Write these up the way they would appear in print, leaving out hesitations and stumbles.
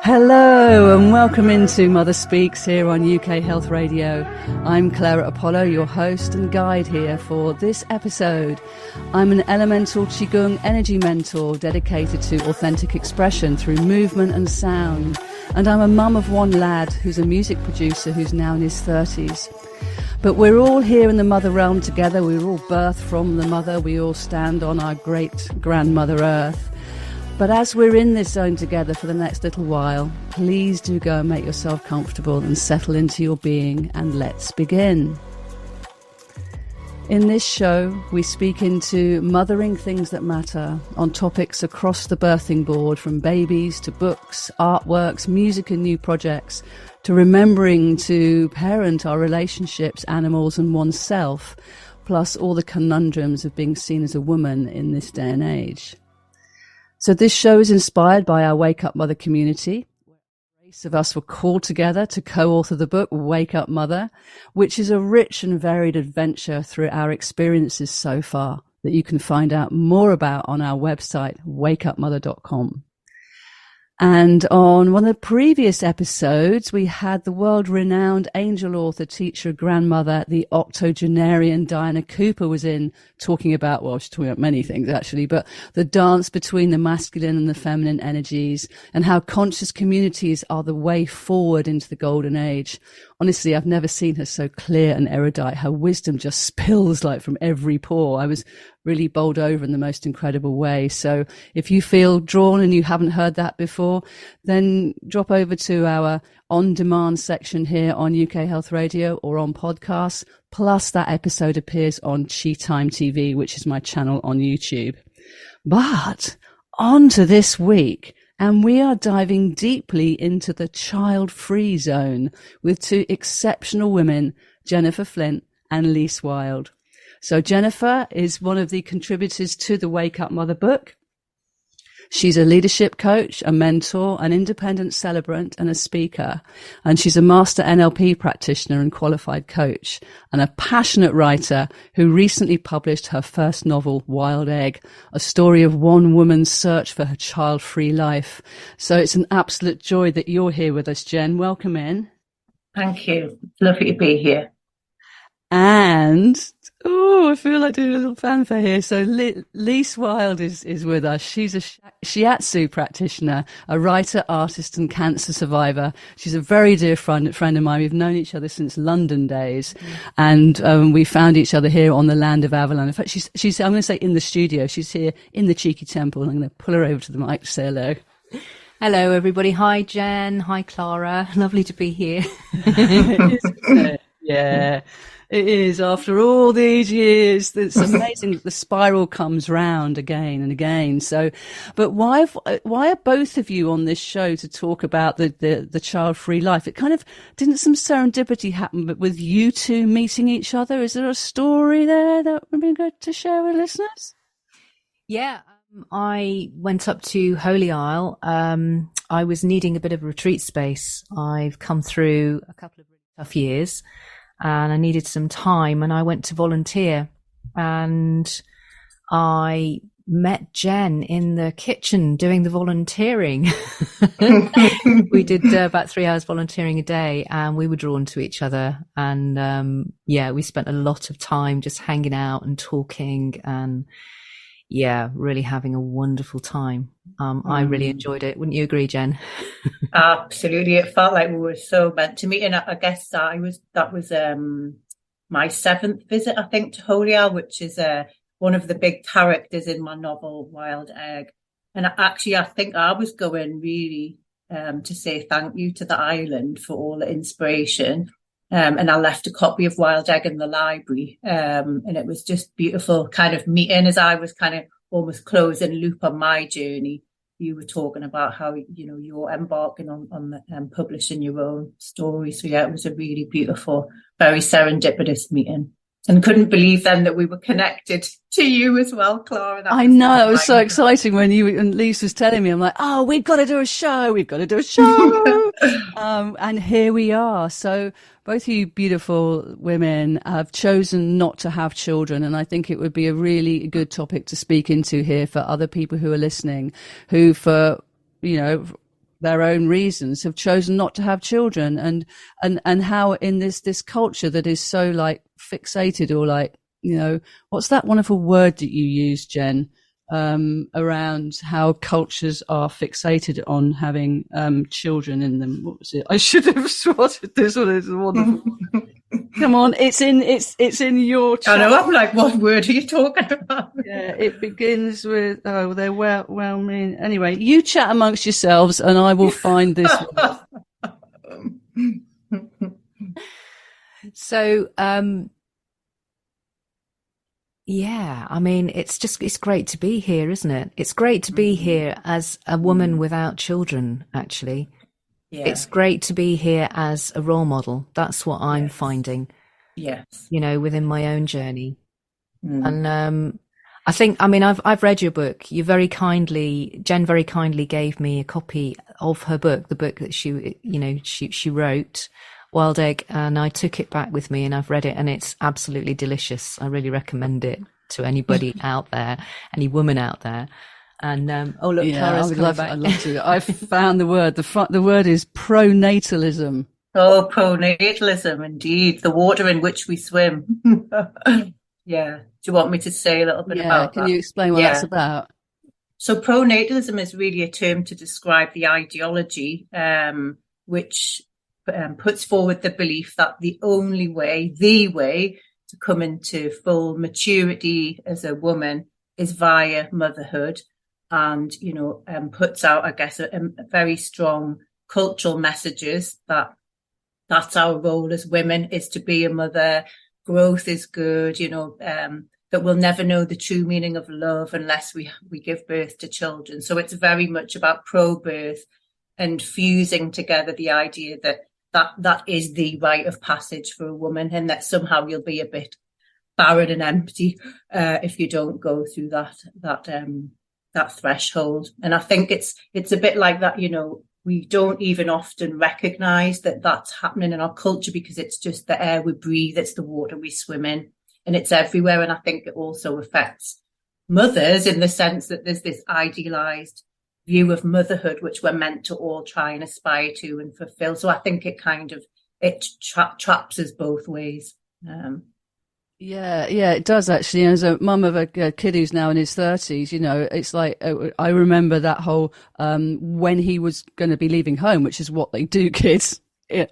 Hello and welcome into Mother Speaks here on UK Health Radio. I'm Clara Apollo, your host and guide here for this episode. I'm an elemental Qigong energy mentor dedicated to authentic expression through movement and sound. And I'm a mum of one lad who's a music producer who's now in his 30s. But we're all here in the mother realm together. We're all birthed from the mother. We all stand on our great grandmother Earth. But as we're in this zone together for the next little while, please do go and make yourself comfortable and settle into your being, and let's begin. In this show, we speak into mothering things that matter on topics across the birthing board, from babies to books, artworks, music and new projects, to remembering to parent our relationships, animals and oneself, plus all the conundrums of being seen as a woman in this day and age. So this show is inspired by our Wake Up Mother community. A race of us were called together to co-author the book Wake Up Mother, which is a rich and varied adventure through our experiences so far that you can find out more about on our website, wakeupmother.com. And on one of the previous episodes, we had the world-renowned angel author, teacher, grandmother, the octogenarian Diana Cooper was in talking about, well, she's talking about many things actually, but the dance between the masculine and the feminine energies and how conscious communities are the way forward into the golden age. Honestly, I've never seen her so clear and erudite. Her wisdom just spills like from every pore. I was really bowled over in the most incredible way. So if you feel drawn and you haven't heard that before, then drop over to our on-demand section here on UK Health Radio or on podcasts. Plus that episode appears on Chi Time TV, which is my channel on YouTube. But on to this week. And we are diving deeply into the child-free zone with two exceptional women, Jennifer Flint and Lise Wild. So Jennifer is one of the contributors to the Wake Up Mother book. She's a leadership coach, a mentor, an independent celebrant, and a speaker. And she's a master NLP practitioner and qualified coach, and a passionate writer who recently published her first novel, Wild Egg, a story of one woman's search for her child-free life. So it's an absolute joy that you're here with us, Jen. Welcome in. Thank you. It's lovely to be here. And, I feel like doing a little fanfare here. So Lise Wild is with us. She's a shiatsu practitioner, a writer, artist and cancer survivor. She's a very dear friend of mine. We've known each other since London days. And we found each other here on the land of Avalon. In fact, she's I'm going to say in the studio. She's here in the Cheeky Temple. I'm going to pull her over to the mic to say hello. Hello, everybody. Hi, Jen. Hi, Clara. Lovely to be here. Yeah. It is, after all these years. It's amazing that the spiral comes round again and again. So, but why are both of you on this show to talk about the child-free life? It kind of, didn't some serendipity happen with you two meeting each other? Is there a story there that would be good to share with listeners? Yeah, I went up to Holy Isle. I was needing a bit of retreat space. I've come through a couple of really tough years, and I needed some time, and I went to volunteer, and I met Jen in the kitchen doing the volunteering. We did about 3 hours volunteering a day, and we were drawn to each other. And we spent a lot of time just hanging out and talking, and really having a wonderful time. I really enjoyed it. Wouldn't you agree, Jen? Absolutely. It felt like we were so meant to meet. And I guess that was my 7th visit, I think, to Holy Isle, which is one of the big characters in my novel, Wild Egg. And I think I was going really to say thank you to the island for all the inspiration. And I left a copy of Wild Egg in the library. And it was just beautiful kind of meeting as I was kind of almost closing loop on my journey. You were talking about how, you're embarking on publishing your own story. So yeah, it was a really beautiful, very serendipitous meeting. And couldn't believe then that we were connected to you as well, Clara. I know, it was so exciting when you and Lise was telling me. I'm like, we've got to do a show. And here we are. So both of you beautiful women have chosen not to have children. And I think it would be a really good topic to speak into here for other people who are listening, who for their own reasons have chosen not to have children, and how in this culture that is so like fixated, or like, you know, what's that wonderful word that you use, Jen, around how cultures are fixated on having children in them. What was it? I should have spotted this one. It's wonderful. Come on, it's in your chat. I know, I'm like, what word are you talking about? Yeah, it begins with, oh, they're well mean. Anyway, you chat amongst yourselves and I will find this one. So, yeah, I mean, it's great to be here, isn't it? It's great to be here as a woman without children, actually. Yeah. It's great to be here as a role model. That's what I'm finding. Yes. You know, within my own journey. And I think, I mean, I've read your book. Jen very kindly gave me a copy of her book, the book that she wrote, Wild Egg, and I took it back with me and I've read it, and it's absolutely delicious. I really recommend it to anybody out there, any woman out there. And oh look, Clara's coming back. I'd love to. I found the word. The word is pronatalism. Oh, pronatalism, indeed, the water in which we swim. Yeah. Do you want me to say a little bit about that? Can you explain what that's about? So pronatalism is really a term to describe the ideology which puts forward the belief that the way to come into full maturity as a woman is via motherhood, and, you know, puts out, I guess, a very strong cultural messages that that's our role as women, is to be a mother. Growth is good, you know, that we'll never know the true meaning of love unless we give birth to children. So it's very much about pro-birth and fusing together the idea that is the rite of passage for a woman, and that somehow you'll be a bit barren and empty if you don't go through that threshold. And I think it's a bit like that, you know. We don't even often recognize that that's happening in our culture, because it's just the air we breathe, it's the water we swim in, and it's everywhere. And I think it also affects mothers in the sense that there's this idealized view of motherhood which we're meant to all try and aspire to and fulfill. So I think it traps us both ways. Yeah, it does actually. As a mum of a kid who's now in his 30s, you know, it's like, I remember that whole, when he was going to be leaving home, which is what they do, kids,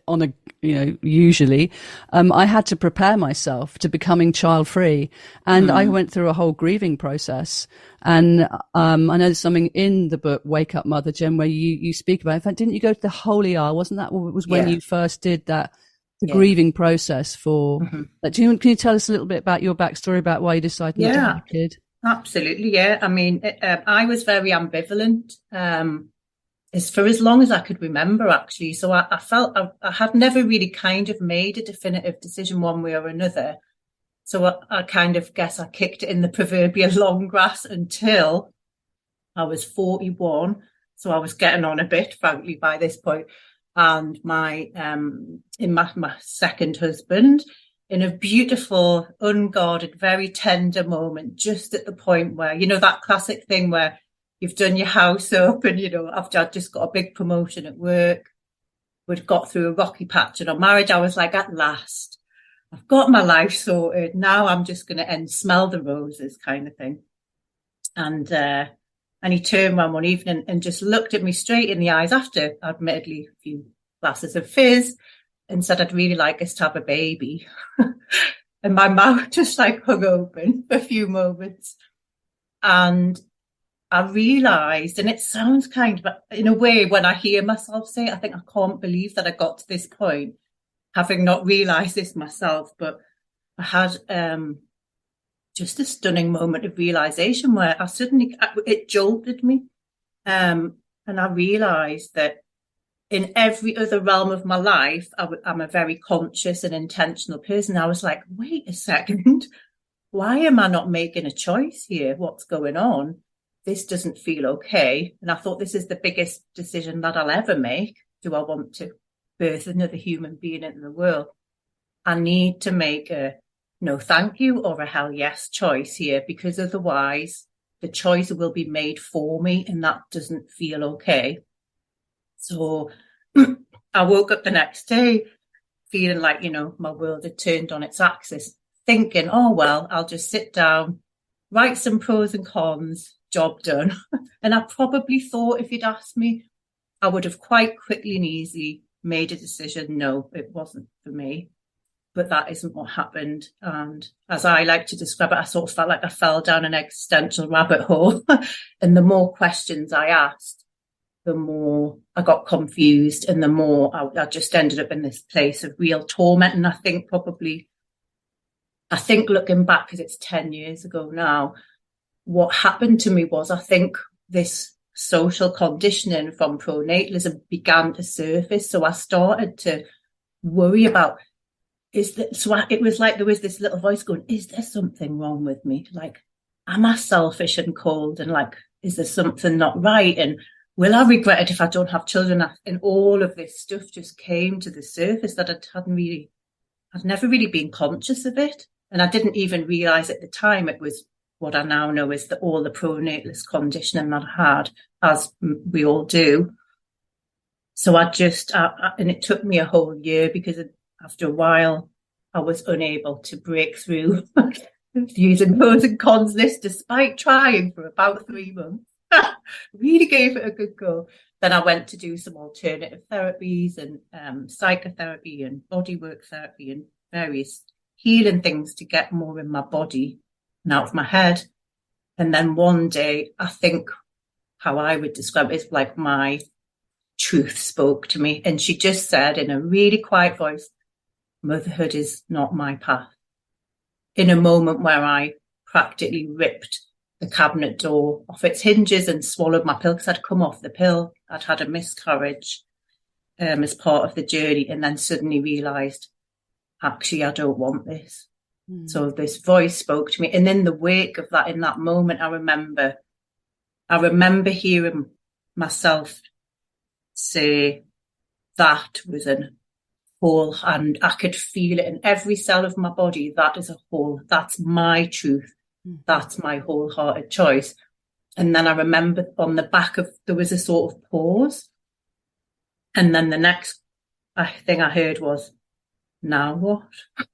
on a, you know, usually, I had to prepare myself to becoming child free. And I went through a whole grieving process. And, I know there's something in the book, Wake Up Mother, Jen, where you speak about, in fact, didn't you go to the Holy Isle? Wasn't that what it was when you first did that? The grieving process for that. Can you tell us a little bit about your backstory about why you decided not to have a kid? Absolutely, yeah. I mean, I was very ambivalent for as long as I could remember, actually. So I felt I had never really kind of made a definitive decision one way or another. So I kind of guess I kicked it in the proverbial long grass until I was 41. So I was getting on a bit, frankly, by this point. And my second husband, in a beautiful, unguarded, very tender moment, just at the point where, you know, that classic thing where you've done your house up and, you know, after I'd just got a big promotion at work, we'd got through a rocky patch in our marriage, I was like, at last, I've got my life sorted. Now I'm just going to smell the roses kind of thing. And he turned around one evening and just looked at me straight in the eyes after, admittedly, a few glasses of fizz, and said, I'd really like us to have a baby. And my mouth just like hung open for a few moments. And I realised, and it sounds kind of, in a way, when I hear myself say it, I think I can't believe that I got to this point, having not realised this myself. But I had just a stunning moment of realization where it jolted me. And I realized that in every other realm of my life, I'm a very conscious and intentional person. I was like, wait a second, why am I not making a choice here? What's going on? This doesn't feel okay. And I thought, this is the biggest decision that I'll ever make. Do I want to birth another human being into the world? I need to make a no thank you or a hell yes choice here, because otherwise the choice will be made for me, and that doesn't feel okay. So I woke up the next day feeling like, my world had turned on its axis, thinking, oh, well, I'll just sit down, write some pros and cons, job done. And I probably thought if you'd asked me, I would have quite quickly and easily made a decision. No, it wasn't for me. But that isn't what happened. And as I like to describe it, I sort of felt like I fell down an existential rabbit hole. And the more questions I asked, the more I got confused, and the more I just ended up in this place of real torment. And I think looking back, because it's 10 years ago now, what happened to me was, I think this social conditioning from pronatalism began to surface. So I started to worry about, it was like there was this little voice going, is there something wrong with me? Like, am I selfish and cold? And like, is there something not right? And will I regret it if I don't have children? And all of this stuff just came to the surface that I'd never really been conscious of it. And I didn't even realize at the time it was what I now know is all the pronatalist conditioning that I had, as we all do. So and it took me a whole year, because after a while I was unable to break through using pros and cons list, despite trying for about 3 months. Really gave it a good go. Then I went to do some alternative therapies and psychotherapy and bodywork therapy and various healing things to get more in my body and out of my head. And then one day, I think how I would describe it is like my truth spoke to me. And she just said in a really quiet voice, motherhood is not my path. In a moment where I practically ripped the cabinet door off its hinges and swallowed my pill, because I'd come off the pill. I'd had a miscarriage as part of the journey, and then suddenly realised, actually, I don't want this. So this voice spoke to me. And in the wake of that, in that moment, I remember hearing myself say, that was an whole, and I could feel it in every cell of my body. That is a whole. That's my truth. That's my wholehearted choice. And then I remember on the back of, there was a sort of pause. And then the next thing I heard was, now what?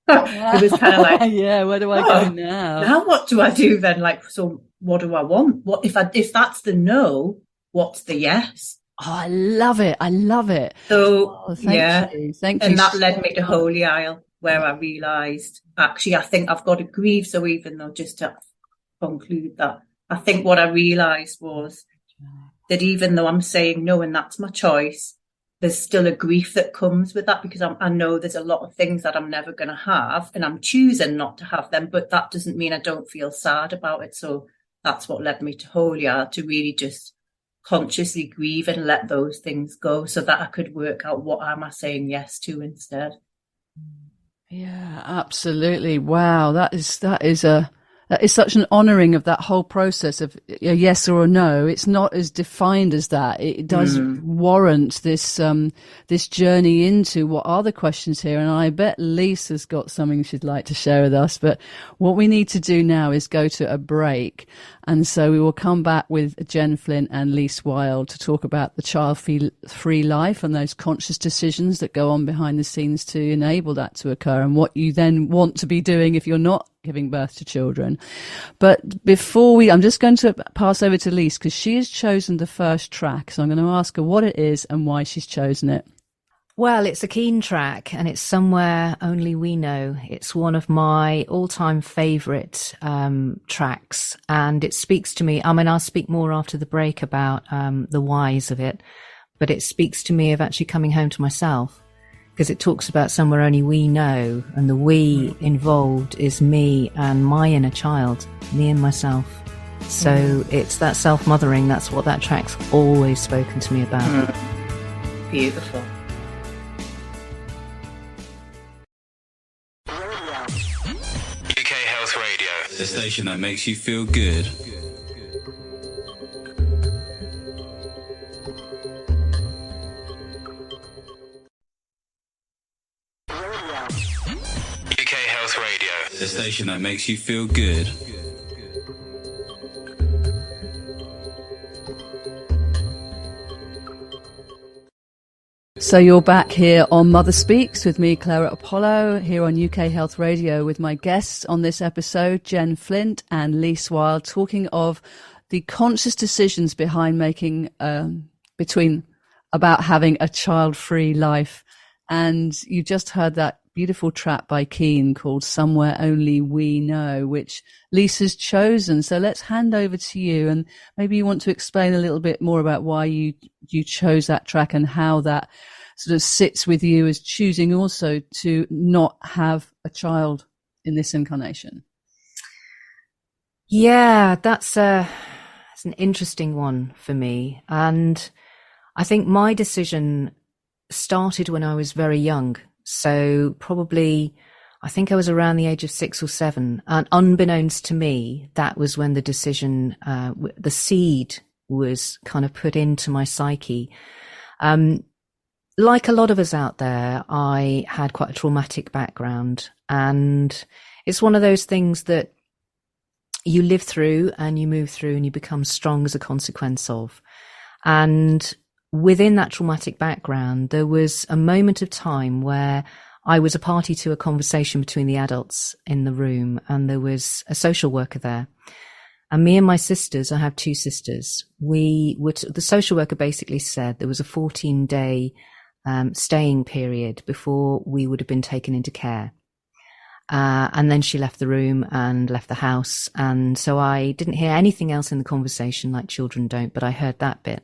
It was kind of like, yeah, where do I go now? Now what do I do then? Like, so what do I want? What if that's the no, what's the yes? Oh, I love it. I love it. So thank you. And that led me to Holy Isle, where I realised, actually, I think I've got to grieve. So even though, just to conclude that, I think what I realised was that even though I'm saying no, and that's my choice, there's still a grief that comes with that, because I know there's a lot of things that I'm never going to have, and I'm choosing not to have them, but that doesn't mean I don't feel sad about it. So that's what led me to Holy Isle, to really just consciously grieve and let those things go, so that I could work out what am I saying yes to instead. Yeah, absolutely. Wow, that is such an honouring of that whole process of a yes or a no. It's not as defined as that. It does warrant this journey into what are the questions here. And I bet Lisa's got something she'd like to share with us. But what we need to do now is go to a break. And so we will come back with Jen Flint and Lise Wild to talk about the child-free life and those conscious decisions that go on behind the scenes to enable that to occur, and what you then want to be doing if you're not giving birth to children. But before I'm just going to pass over to Lise, because she has chosen the first track. So I'm going to ask her what it is and why she's chosen it. Well, it's a Keen track, and it's Somewhere Only We Know. It's one of my all-time favourite tracks, and it speaks to me. I mean, I'll speak more after the break about the whys of it, but it speaks to me of actually coming home to myself, because it talks about somewhere only we know, and the we involved is me and my inner child, me and myself. So it's that self-mothering. That's what that track's always spoken to me about. Beautiful. The station that makes you feel good. UK Health Radio. The station that makes you feel good. So you're back here on Mother Speaks with me, Clara Apollo, here on UK Health Radio with my guests on this episode, Jen Flint and Lise Wild, talking of the conscious decisions behind making, about having a child-free life. And you just heard that beautiful track by Keane called Somewhere Only We Know, which Lisa's chosen. So let's hand over to you, and maybe you want to explain a little bit more about why you chose that track and how that sort of sits with you as choosing also to not have a child in this incarnation. Yeah, that's an interesting one for me. And I think my decision started when I was very young. So probably, I think I was around the age of 6 or 7. And unbeknownst to me, that was when the decision, the seed was kind of put into my psyche. Like a lot of us out there, I had quite a traumatic background. And it's one of those things that you live through and you move through and you become strong as a consequence of. And within that traumatic background, there was a moment of time where I was a party to a conversation between the adults in the room, and there was a social worker there. And me and my sisters, I have 2 sisters, the social worker basically said there was a 14-day staying period before we would have been taken into care. And then she left the room and left the house. And so I didn't hear anything else in the conversation, like children don't, but I heard that bit.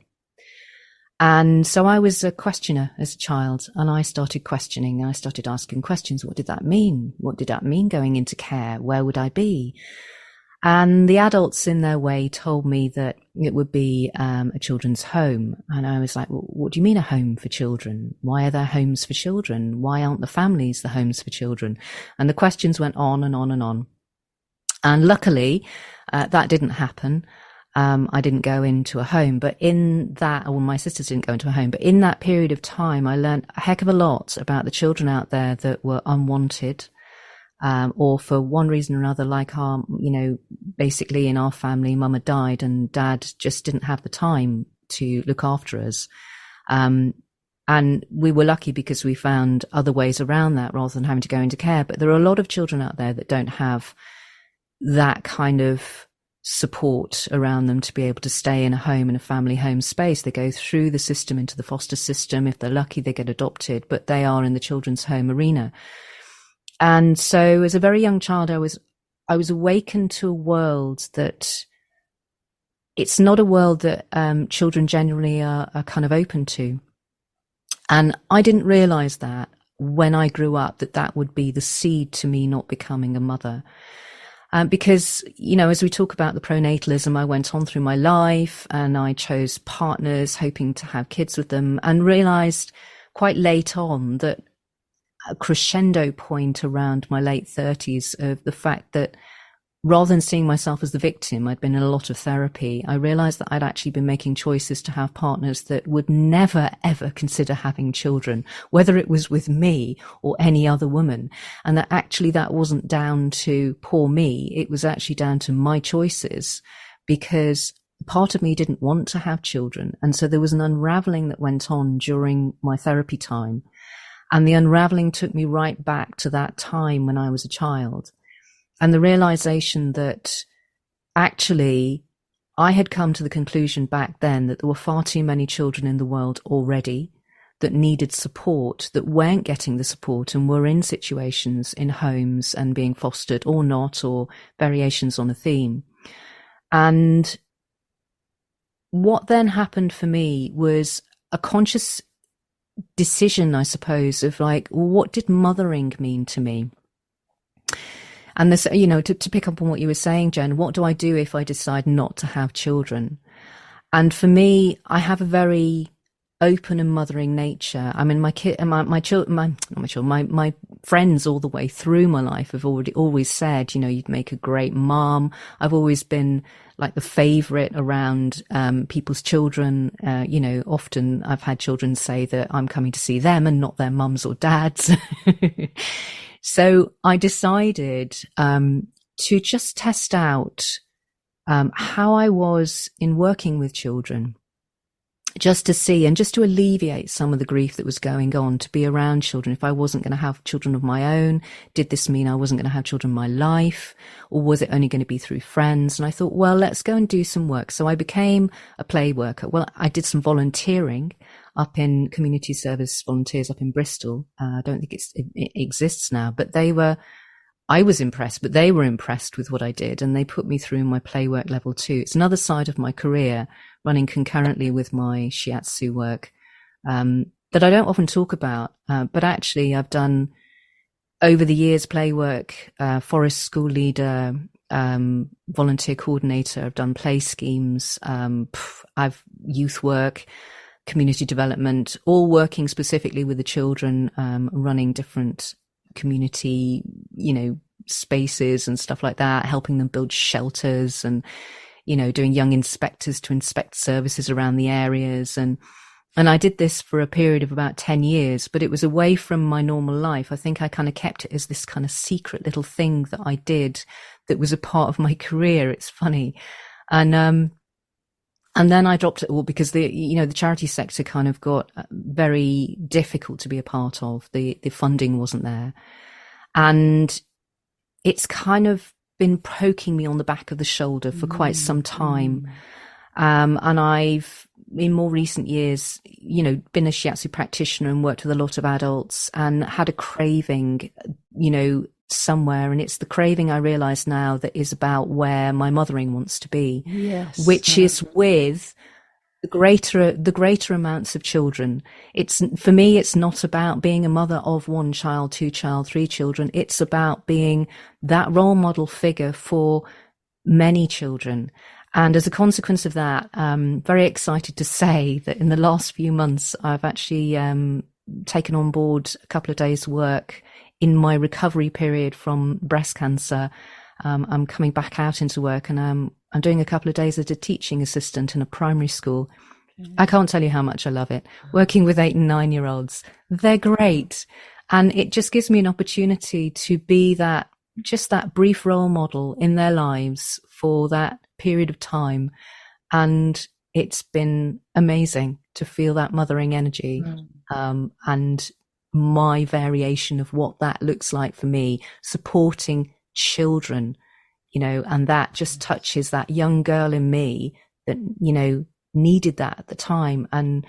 And so I was a questioner as a child, and I started questioning. I started asking questions. What did that mean? What did that mean going into care? Where would I be? And the adults in their way told me that it would be a children's home. And I was like, well, what do you mean a home for children? Why are there homes for children? Why aren't the families the homes for children? And the questions went on and on and on. And luckily, that didn't happen. I didn't go into a home, but in that, or my sisters didn't go into a home, but in that period of time, I learned a heck of a lot about the children out there that were unwanted, or for one reason or another, like basically in our family, mum had died and dad just didn't have the time to look after us. And we were lucky because we found other ways around that rather than having to go into care. But there are a lot of children out there that don't have that kind of support around them to be able to stay in a home, in a family home space. They go through the system into the foster system. If they're lucky, they get adopted, but they are in the children's home arena. And so as a very young child, I was awakened to a world that it's not a world that children generally are kind of open to. And I didn't realize that when I grew up, that would be the seed to me not becoming a mother. Because, as we talk about the pronatalism, I went on through my life and I chose partners hoping to have kids with them, and realized quite late on that a crescendo point around my late 30s of the fact that rather than seeing myself as the victim, I'd been in a lot of therapy. I realized that I'd actually been making choices to have partners that would never, ever consider having children, whether it was with me or any other woman. And that actually that wasn't down to poor me. It was actually down to my choices, because part of me didn't want to have children. And so there was an unraveling that went on during my therapy time. And the unraveling took me right back to that time when I was a child. And the realization that actually I had come to the conclusion back then that there were far too many children in the world already that needed support, that weren't getting the support and were in situations in homes and being fostered or not, or variations on a theme. And what then happened for me was a conscious decision, I suppose, of like, well, what did mothering mean to me? And this, to pick up on what you were saying, Jen, what do I do if I decide not to have children? And for me, I have a very open and mothering nature. I mean, my friends all the way through my life have always said, you'd make a great mom. I've always been like the favorite around people's children. Often I've had children say that I'm coming to see them and not their mums or dads. So I decided to just test out how I was in working with children. just to see and just to alleviate some of the grief that was going on, to be around children. If I wasn't going to have children of my own, did this mean I wasn't going to have children in my life, or was it only going to be through friends? And I thought, well, let's go and do some work. So I became a play worker. Well, I did some volunteering up in community service volunteers up in Bristol. I don't think it exists now, but I was impressed, but they were impressed with what I did, and they put me through my play work level 2. It's another side of my career, running concurrently with my shiatsu work, that I don't often talk about. But actually I've done over the years play work, forest school leader, volunteer coordinator. I've done play schemes. I've youth work, community development, all working specifically with the children, running different community, spaces and stuff like that, helping them build shelters and, doing young inspectors to inspect services around the areas. And I did this for a period of about 10 years, but it was away from my normal life. I think I kind of kept it as this kind of secret little thing that I did that was a part of my career. It's funny. And then I dropped it all because the charity sector kind of got very difficult to be a part of. The funding wasn't there. And it's kind of been poking me on the back of the shoulder for quite some time. And I've, in more recent years, been a shiatsu practitioner and worked with a lot of adults and had a craving, somewhere. And it's the craving I realize now that is about where my mothering wants to be, yes, which is with the greater amounts of children. For me, it's not about being a mother of 1 child, 2 child, 3 children. It's about being that role model figure for many children. And as a consequence of that, I'm very excited to say that in the last few months, I've actually taken on board a couple of days' work in my recovery period from breast cancer. I'm coming back out into work, and I'm doing a couple of days as a teaching assistant in a primary school. I can't tell you how much I love it. Working with 8 and 9-year-olds. They're great. And it just gives me an opportunity to be that brief role model in their lives for that period of time. And it's been amazing to feel that mothering energy, and my variation of what that looks like for me, supporting children, and that just touches that young girl in me that, needed that at the time and,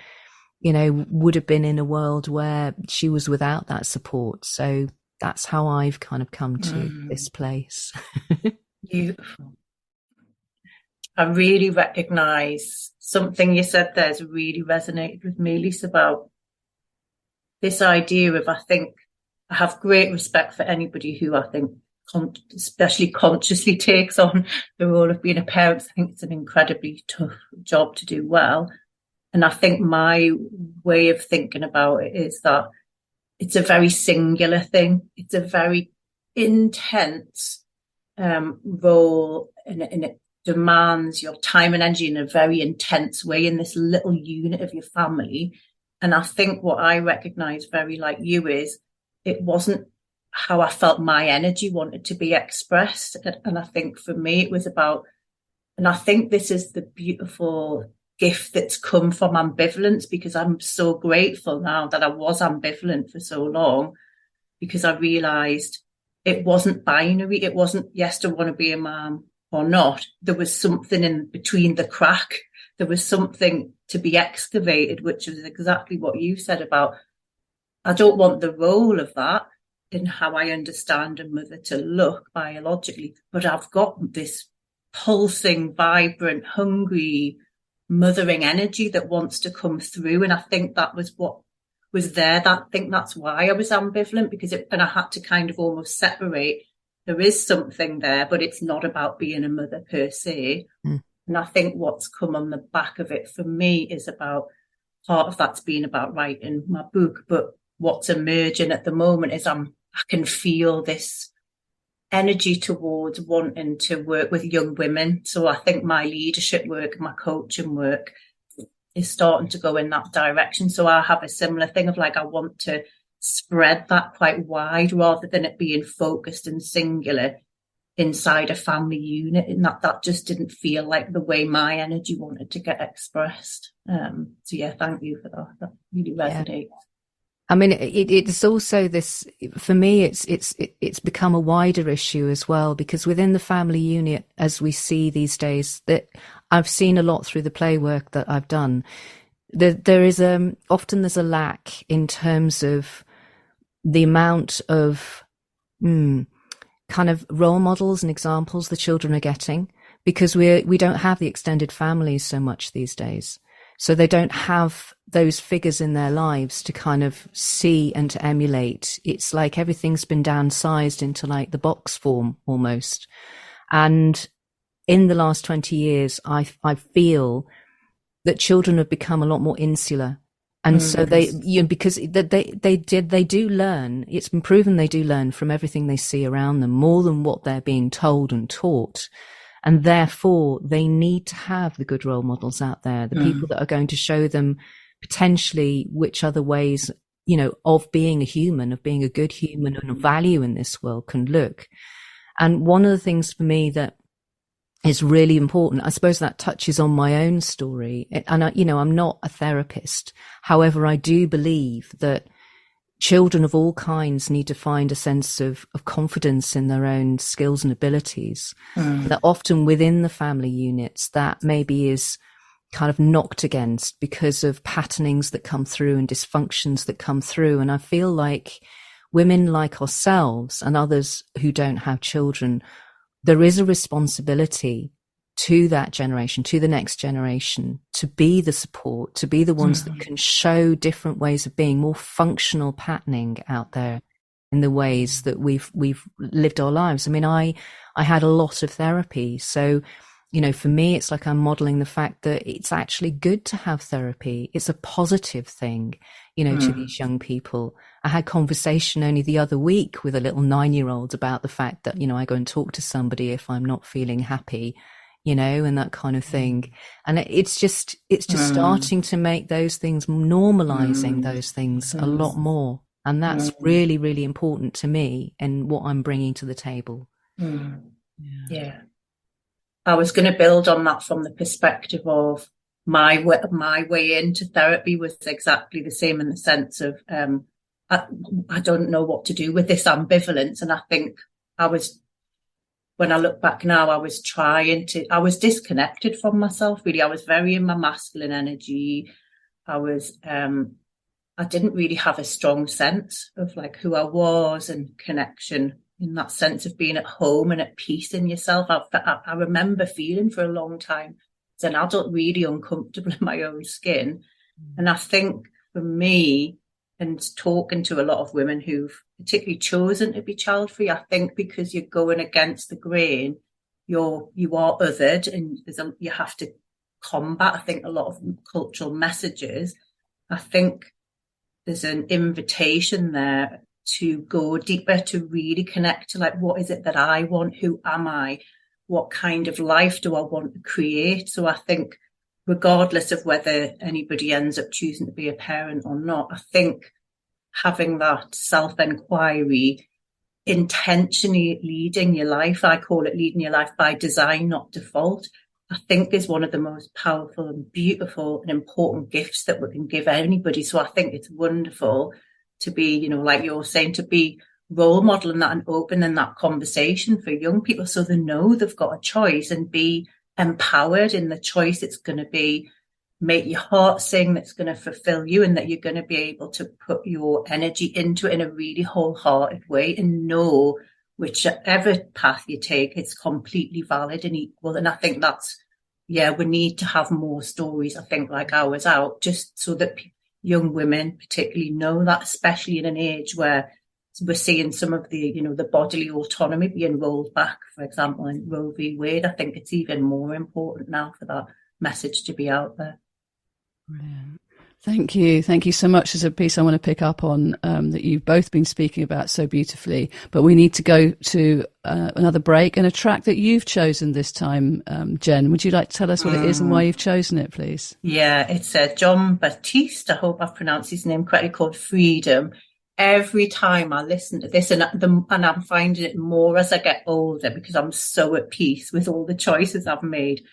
would have been in a world where she was without that support. So that's how I've kind of come to this place. Beautiful. I really recognise something you said there's really resonated with me, Lisa, about this idea of, I think, I have great respect for anybody who I think especially consciously takes on the role of being a parent. I think it's an incredibly tough job to do well. And I think my way of thinking about it is that it's a very singular thing. It's a very intense role, and it demands your time and energy in a very intense way in this little unit of your family. And I think what I recognise very like you is it wasn't how I felt my energy wanted to be expressed. And I think for me, it was about, and I think this is the beautiful gift that's come from ambivalence, because I'm so grateful now that I was ambivalent for so long, because I realised it wasn't binary. It wasn't, yes, do I want to be a mom or not. There was something in between the crack. There was something to be excavated, which is exactly what you said about, I don't want the role of that in how I understand a mother to look biologically, but I've got this pulsing, vibrant, hungry, mothering energy that wants to come through. And I think that was what was there. I think that's why I was ambivalent, because and I had to kind of almost separate. There is something there, but it's not about being a mother per se. And I think what's come on the back of it for me is about, part of that's been about writing my book, but what's emerging at the moment is I can feel this energy towards wanting to work with young women. So I think my leadership work, my coaching work is starting to go in that direction. So I have a similar thing of like, I want to spread that quite wide rather than it being focused and singular. inside a family unit, and that just didn't feel like the way my energy wanted to get expressed. So yeah, thank you for that. That really resonates. Yeah. I mean, it's also this, for me, it's become a wider issue as well, because within the family unit, as we see these days, that I've seen a lot through the play work that I've done, there is often there's a lack in terms of the amount of kind of role models and examples the children are getting, because we don't have the extended families so much these days. So they don't have those figures in their lives to kind of see and to emulate. It's like everything's been downsized into like the box form almost. And in the last 20 years, I feel that children have become a lot more insular. And so because they do learn, it's been proven they do learn from everything they see around them more than what they're being told and taught. And therefore, they need to have the good role models out there, the people that are going to show them potentially which other ways, you know, of being a human, of being a good human and a value in this world can look. And one of the things for me that is really important, I suppose that touches on my own story. And I'm not a therapist. However, I do believe that children of all kinds need to find a sense of confidence in their own skills and abilities. That often within the family units, that maybe is kind of knocked against because of patternings that come through and dysfunctions that come through. And I feel like women like ourselves and others who don't have children, there is a responsibility to that generation, to the next generation, to be the support, to be the ones that can show different ways of being, more functional patterning out there in the ways that we've lived our lives. I mean, I had a lot of therapy. So, you know, for me, it's like I'm modeling the fact that it's actually good to have therapy. It's a positive thing, you know, to these young people. I had conversation only the other week with a little 9-year-old about the fact that, you know, I go and talk to somebody if I'm not feeling happy, you know, and that kind of thing. And it's just starting to make those things, normalizing those things a lot more. And that's really, really important to me and what I'm bringing to the table. Yeah. I was going to build on that from the perspective of my way into therapy was exactly the same, in the sense of, I don't know what to do with this ambivalence. And I think when I look back now, I was disconnected from myself, really. I was very in my masculine energy. I didn't really have a strong sense of like who I was and connection, in that sense of being at home and at peace in yourself. I remember feeling for a long time as an adult really uncomfortable in my own skin. And I think for me, and talking to a lot of women who've particularly chosen to be child-free, I think because you're going against the grain, you are othered, and you have to combat, I think, a lot of cultural messages. I think there's an invitation there to go deeper, to really connect to like, what is it that I want? Who am I? What kind of life do I want to create? So I think regardless of whether anybody ends up choosing to be a parent or not, I think having that self-inquiry, intentionally leading your life, I call it leading your life by design, not default, I think is one of the most powerful and beautiful and important gifts that we can give anybody. So I think it's wonderful to be, you know, like you're saying, to be role modeling that and opening that conversation for young people so they know they've got a choice and be empowered in the choice. It's going to be make your heart sing, that's going to fulfill you, and that you're going to be able to put your energy into it in a really wholehearted way and know whichever path you take, it's completely valid and equal. And I think we need to have more stories, I think, like ours out, just so that young women particularly know that, especially in an age where we're seeing some of the, you know, the bodily autonomy being rolled back, for example, in Roe v. Wade. I think it's even more important now for that message to be out there. Brilliant. Thank you. Thank you so much. There's a piece I want to pick up on that you've both been speaking about so beautifully, but we need to go to another break, and a track that you've chosen this time, Jen. Would you like to tell us what it is and why you've chosen it, please? Yeah, it's John Baptiste, I hope I've pronounced his name correctly, called Freedom. every time I listen to this, and I'm finding it more as I get older, because I'm so at peace with all the choices I've made.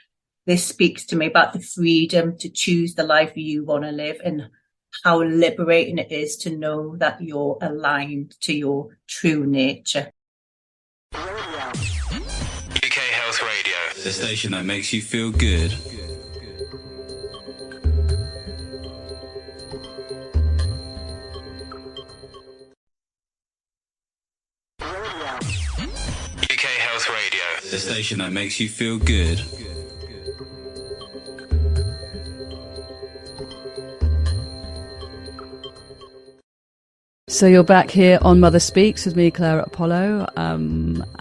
This speaks to me about the freedom to choose the life you want to live, and how liberating it is to know that you're aligned to your true nature. UK Health Radio, the station that makes you feel good. UK Health Radio, the station that makes you feel good. So you're back here on Mother Speaks with me, Clara Apollo.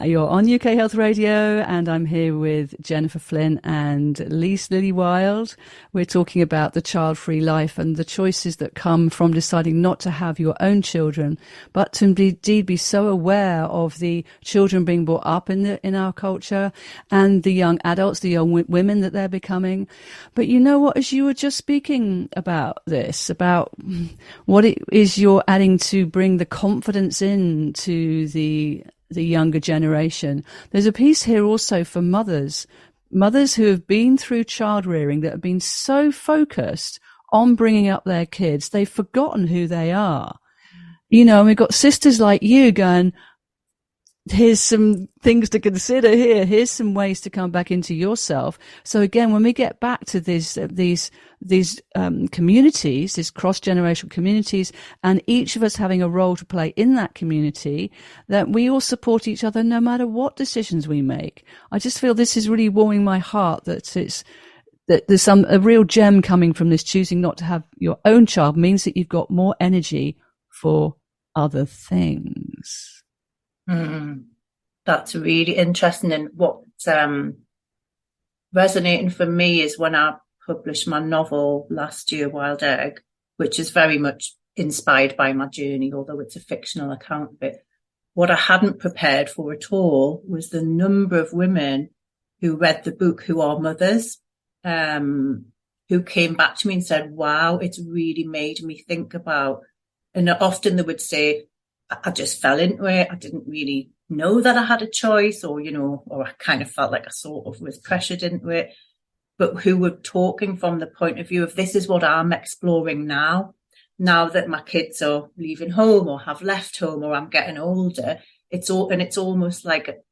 You're on UK Health Radio, and I'm here with Jennifer Flynn and Lise Lily Wild. We're talking about the child-free life and the choices that come from deciding not to have your own children, but to indeed be so aware of the children being brought up in our culture, and the young adults, the young women that they're becoming. But you know what, as you were just speaking about this, about what it is you're adding to bring the confidence in to the younger generation. There's a piece here also for mothers who have been through child rearing, that have been so focused on bringing up their kids, they've forgotten who they are. You know, and we've got sisters like you going, here's some things to consider here. Here's some ways to come back into yourself. So again, when we get back to these communities, these cross-generational communities, and each of us having a role to play in that community, that we all support each other no matter what decisions we make. I just feel this is really warming my heart, that there's a real gem coming from this. Choosing not to have your own child means that you've got more energy for other things. That's really interesting. And what's resonating for me is when I published my novel last year, Wild Egg, which is very much inspired by my journey, although it's a fictional account of it. What I hadn't prepared for at all was the number of women who read the book, who are mothers, who came back to me and said, wow, it's really made me think about, and often they would say, I just fell into it. I didn't really know that I had a choice, or I kind of felt like I sort of was pressured into it, but who were talking from the point of view of, this is what I'm exploring now that my kids are leaving home or have left home, or I'm getting older. It's almost like,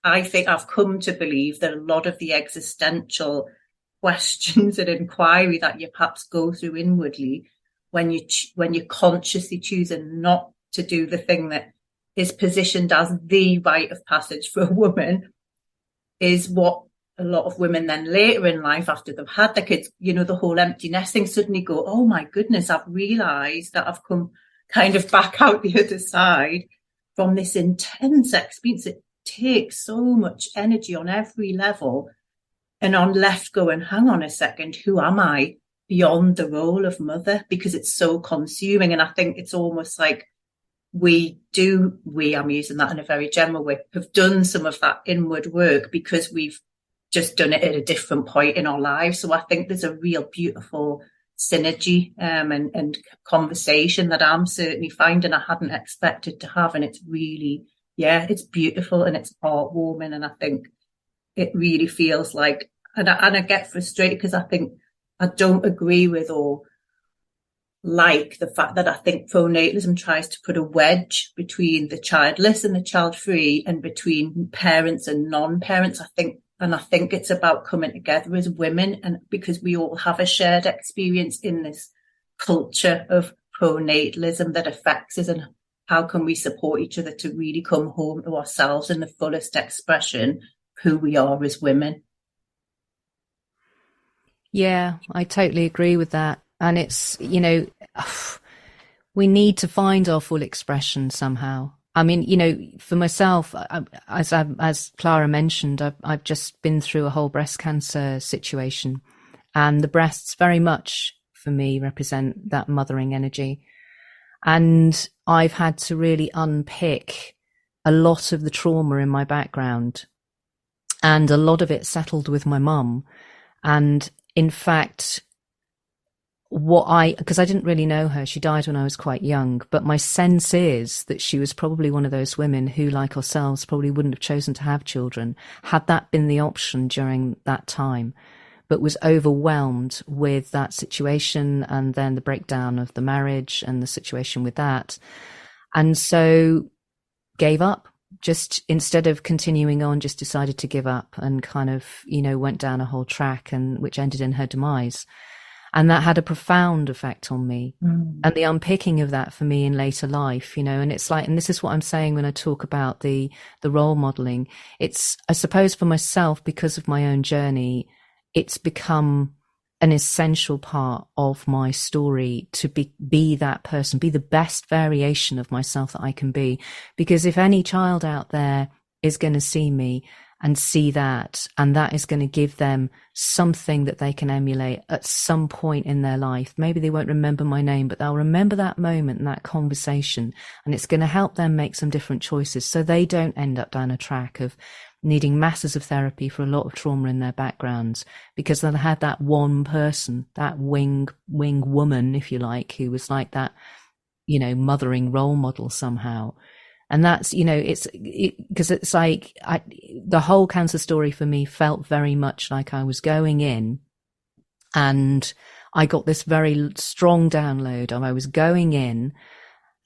I think I've come to believe that a lot of the existential questions and inquiry that you perhaps go through inwardly, when you're consciously choosing not to do the thing that is positioned as the rite of passage for a woman, is what a lot of women then later in life, after they've had their kids, the whole empty nest thing, suddenly go, oh my goodness, I've realised that I've come kind of back out the other side from this intense experience. It takes so much energy on every level, and I'm left going, hang on a second, who am I beyond the role of mother? Because it's so consuming. And I think it's almost like I'm using that in a very general way, have done some of that inward work because we've just done it at a different point in our lives. So I think there's a real beautiful synergy and conversation that I'm certainly finding I hadn't expected to have. And it's really, it's beautiful and it's heartwarming. And I think it really feels like, and I get frustrated because I think I don't agree with, or like, the fact that I think pronatalism tries to put a wedge between the childless and the child-free, and between parents and non-parents. I think it's about coming together as women, and because we all have a shared experience in this culture of pronatalism that affects us, and how can we support each other to really come home to ourselves in the fullest expression of who we are as women. Yeah, I totally agree with that. And it's, we need to find our full expression somehow. I mean, for myself, as Clara mentioned, I've just been through a whole breast cancer situation, and the breasts very much for me represent that mothering energy. And I've had to really unpick a lot of the trauma in my background, and a lot of it settled with my mum. And in fact, because I didn't really know her. She died when I was quite young, but my sense is that she was probably one of those women who, like ourselves, probably wouldn't have chosen to have children had that been the option during that time, but was overwhelmed with that situation and then the breakdown of the marriage and the situation with that. And so gave up. Just instead of continuing on, just decided to give up and kind of, went down a whole track, and which ended in her demise. And that had a profound effect on me. And the unpicking of that for me in later life, and it's like, and this is what I'm saying when I talk about the role modeling. It's, I suppose for myself, because of my own journey, it's become an essential part of my story to be that person, be the best variation of myself that I can be. Because if any child out there is going to see me and see that, and that is going to give them something that they can emulate at some point in their life. Maybe they won't remember my name, but they'll remember that moment and that conversation, and it's going to help them make some different choices so they don't end up down a track of needing masses of therapy for a lot of trauma in their backgrounds, because they'll have that one person, that wing woman, if you like, who was like that, mothering role model somehow. And that's, because it's like the whole cancer story for me felt very much like I was going in, and I got this very strong download of I was going in,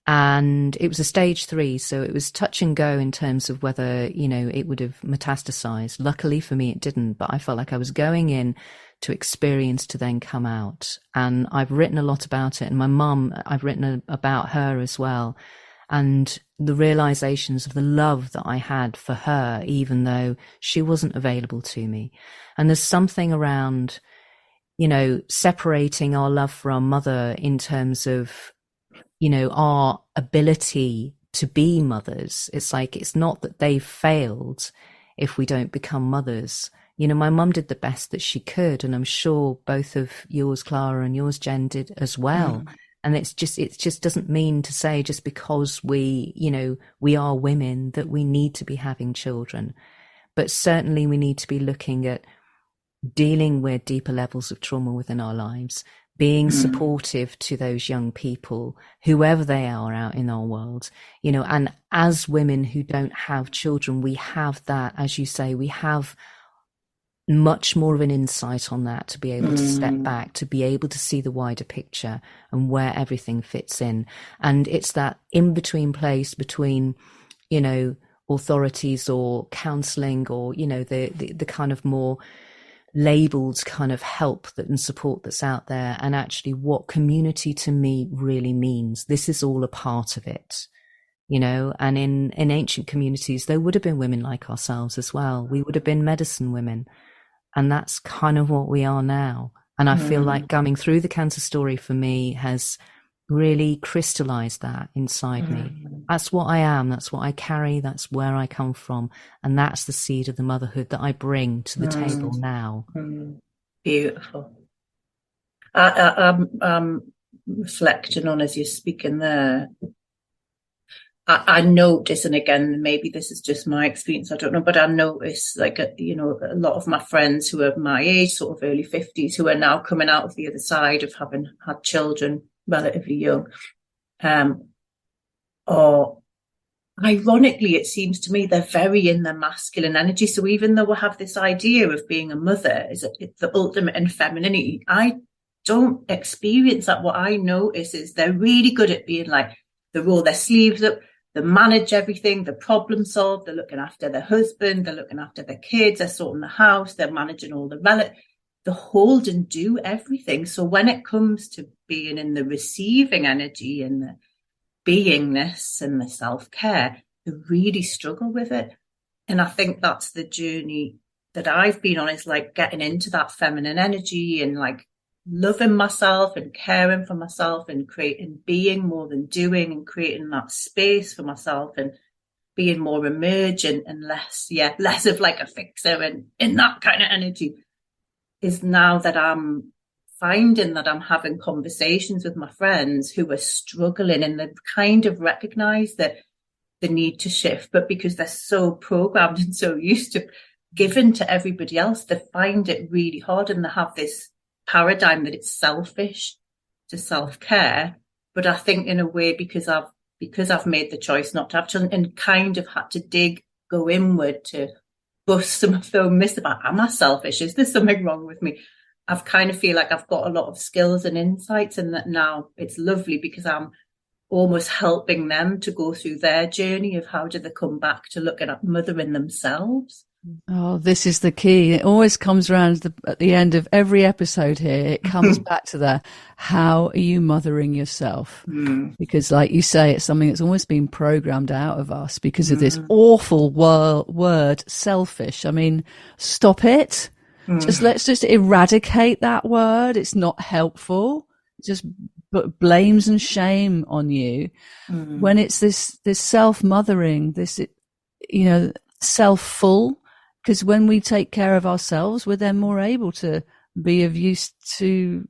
and it was a stage 3. So it was touch and go in terms of whether, it would have metastasized. Luckily for me, it didn't, but I felt like I was going in to experience to then come out. And I've written a lot about it. And my mum, I've written about her as well. And the realizations of the love that I had for her, even though she wasn't available to me. And there's something around, separating our love for our mother in terms of, our ability to be mothers. It's like, it's not that they've failed if we don't become mothers. My mum did the best that she could, and I'm sure both of yours, Clara, and yours, Jen, did as well. And it just doesn't mean to say just because we are women that we need to be having children. But certainly we need to be looking at dealing with deeper levels of trauma within our lives, being supportive to those young people, whoever they are out in our world, and as women who don't have children, we have that, as you say, we have much more of an insight on that, to be able to step back, to be able to see the wider picture and where everything fits in. And it's that in-between place between, authorities or counselling or, the kind of more labelled kind of help and support that's out there, and actually what community to me really means. This is all a part of it. And in ancient communities, there would have been women like ourselves as well. We would have been medicine women. And that's kind of what we are now. And I feel like coming through the cancer story for me has really crystallized that inside me. That's what I am. That's what I carry. That's where I come from. And that's the seed of the motherhood that I bring to the table now. Beautiful. I'm reflecting on as you're speaking there. I notice, and again, maybe this is just my experience, I don't know, but I notice like, a lot of my friends who are my age, sort of early 50s, who are now coming out of the other side of having had children relatively young. Or ironically, it seems to me they're very in their masculine energy. So even though we have this idea of being a mother is the ultimate in femininity, I don't experience that. What I notice is they're really good at being like, they roll their sleeves up, they manage everything, they problem solve, they're looking after their husband, they're looking after their kids, they're sorting the house, they're managing all the they hold and do everything. So when it comes to being in the receiving energy and the beingness and the self-care, they really struggle with it. And I think that's the journey that I've been on, is like getting into that feminine energy and like loving myself and caring for myself and creating, being more than doing, and creating that space for myself and being more emergent and less of like a fixer, and in that kind of energy is now that I'm finding that I'm having conversations with my friends who are struggling, and they kind of recognize that the need to shift, but because they're so programmed and so used to giving to everybody else, they find it really hard, and they have this paradigm that it's selfish to self-care. But I think in a way, because I've made the choice not to have children and kind of had to go inward to bust some of those myths about, am I selfish? Is there something wrong with me? I've kind of feel like I've got a lot of skills and insights, and that now it's lovely because I'm almost helping them to go through their journey of how do they come back to looking at mothering themselves. Oh, this is the key. It always comes around at the end of every episode here. It comes back to that. How are you mothering yourself? Because like you say, it's something that's almost been programmed out of us because of this awful word, selfish. I mean, stop it. Let's just eradicate that word. It's not helpful. It just blames and shame on you. When it's this self-mothering, this, self-full. Because when we take care of ourselves, we're then more able to be of use to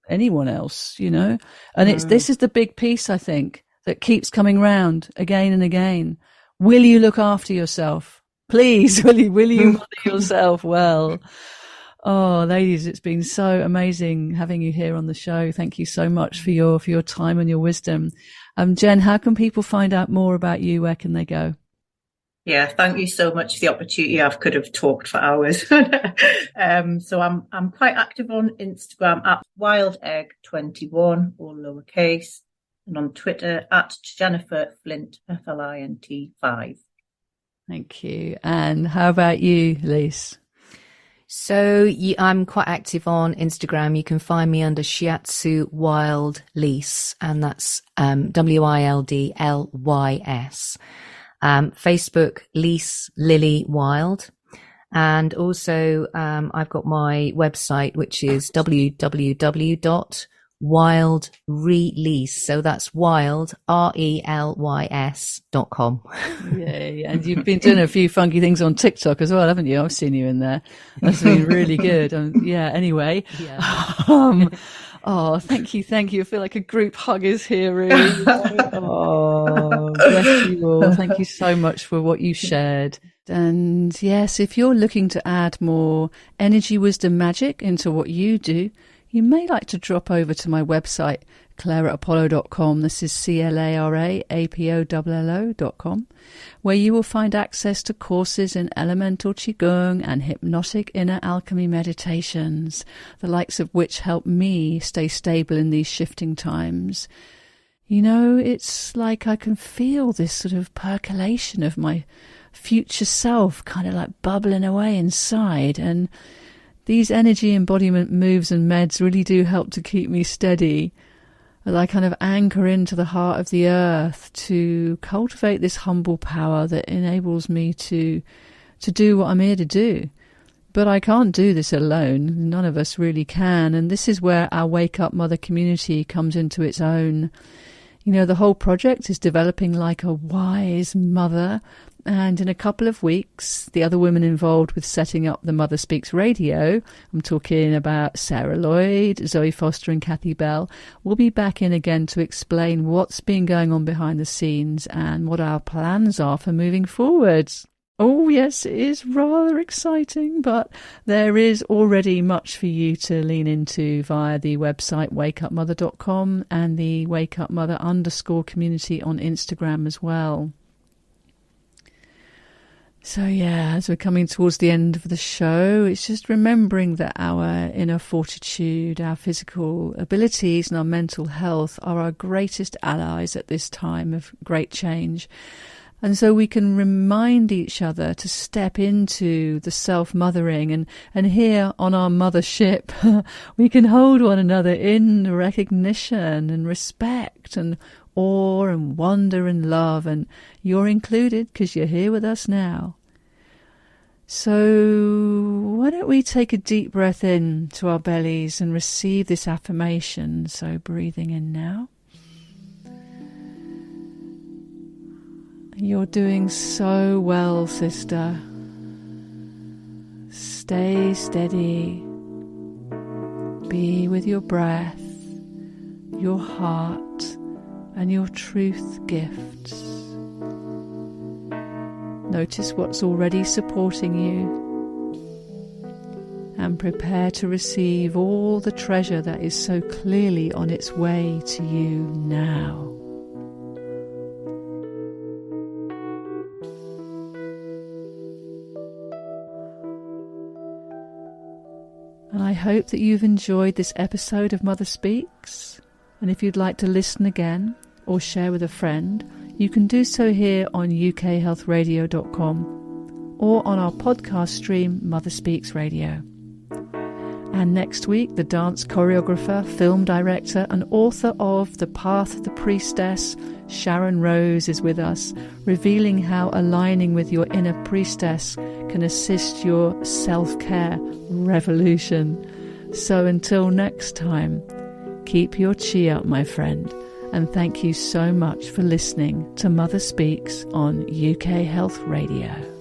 anyone else, And this is the big piece, I think, that keeps coming round again and again. Will you look after yourself? Please, will you mother yourself well? Oh, ladies, it's been so amazing having you here on the show. Thank you so much for your time and your wisdom. Jen, how can people find out more about you? Where can they go? Yeah, thank you so much for the opportunity. I could have talked for hours. So I'm quite active on Instagram at wildegg21, all lowercase, and on Twitter at Jennifer Flint, FLINT5. Thank you. And how about you, Lise? So I'm quite active on Instagram. You can find me under Shiatsu Wild Lise, and that's WILDLYS. Facebook, Lise Lily Wild. And also, I've got my website, which is www.wildrelease. So that's wild, RELYS.com. Yeah. And you've been doing a few funky things on TikTok as well, haven't you? I've seen you in there. That's been really good. Anyway. Yeah. Oh, thank you. I feel like a group hug is here, really. Oh, bless you all. Thank you so much for what you shared. And yes, if you're looking to add more energy, wisdom, magic into what you do, you may like to drop over to my website, claraapollo.com. This is CLARAAPOLLO.com, where you will find access to courses in elemental qigong and hypnotic inner alchemy meditations, the likes of which help me stay stable in these shifting times. It's like I can feel this sort of percolation of my future self kind of like bubbling away inside, and these energy embodiment moves and meds really do help to keep me steady as I kind of anchor into the heart of the earth to cultivate this humble power that enables me to do what I'm here to do. But I can't do this alone. None of us really can. And this is where our Wake Up Mother community comes into its own. The whole project is developing like a wise mother. And in a couple of weeks, the other women involved with setting up the Mother Speaks Radio, I'm talking about Sarah Lloyd, Zoe Foster and Kathy Bell, will be back in again to explain what's been going on behind the scenes and what our plans are for moving forwards. Oh, yes, it is rather exciting, but there is already much for you to lean into via the website wakeupmother.com and the wakeupmother_ community on Instagram as well. So yeah, as we're coming towards the end of the show, it's just remembering that our inner fortitude, our physical abilities and our mental health are our greatest allies at this time of great change. And so we can remind each other to step into the self-mothering and here on our mothership, we can hold one another in recognition and respect and awe and wonder and love, and you're included because you're here with us now. So why don't we take a deep breath in to our bellies and receive this affirmation. So breathing in now. You're doing so well, sister. Stay steady. Be with your breath, your heart, and your truth gifts. Notice what's already supporting you and prepare to receive all the treasure that is so clearly on its way to you now. And I hope that you've enjoyed this episode of Mother Speaks. And if you'd like to listen again or share with a friend, you can do so here on ukhealthradio.com or on our podcast stream, Mother Speaks Radio. And next week, the dance choreographer, film director and author of The Path of the Priestess, Sharon Rose, is with us, revealing how aligning with your inner priestess can assist your self-care revolution. So until next time, keep your chi up, my friend, and thank you so much for listening to Mother Speaks on UK Health Radio.